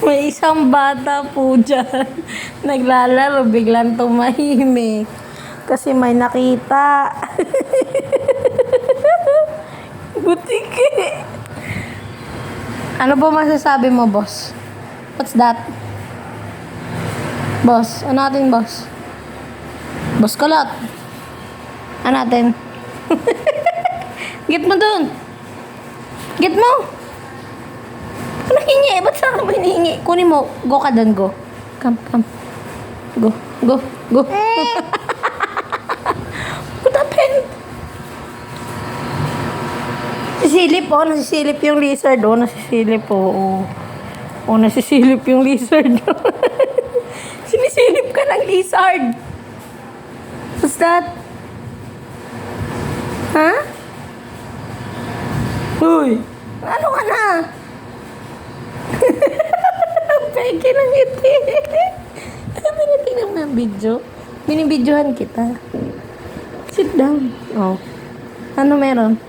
May isang bata po dyan. Naglalaro, biglang tumahimik. Kasi may nakita. Butiki. Ano po masasabi mo, boss? What's that? Boss, ano natin, boss? Boss Kulot. Ano natin? Get mo dun. Get mo. Ano hingi? Ba't saan ka ba hinihingi? Kunin mo. Go ka dun, go. Come, come. Go, go, go. What happened? Nasisilip, oh. Nasisilip yung lizard, oh. Nasisilip, oh. Oh, nasisilip yung lizard. Sinisilip ka ng lizard. What's that? Ha? Uy, ano ka na? Peke ng ngiti. Tingnan mo yung video. Binibidyohan kita. Sit down. Oh. Ano meron?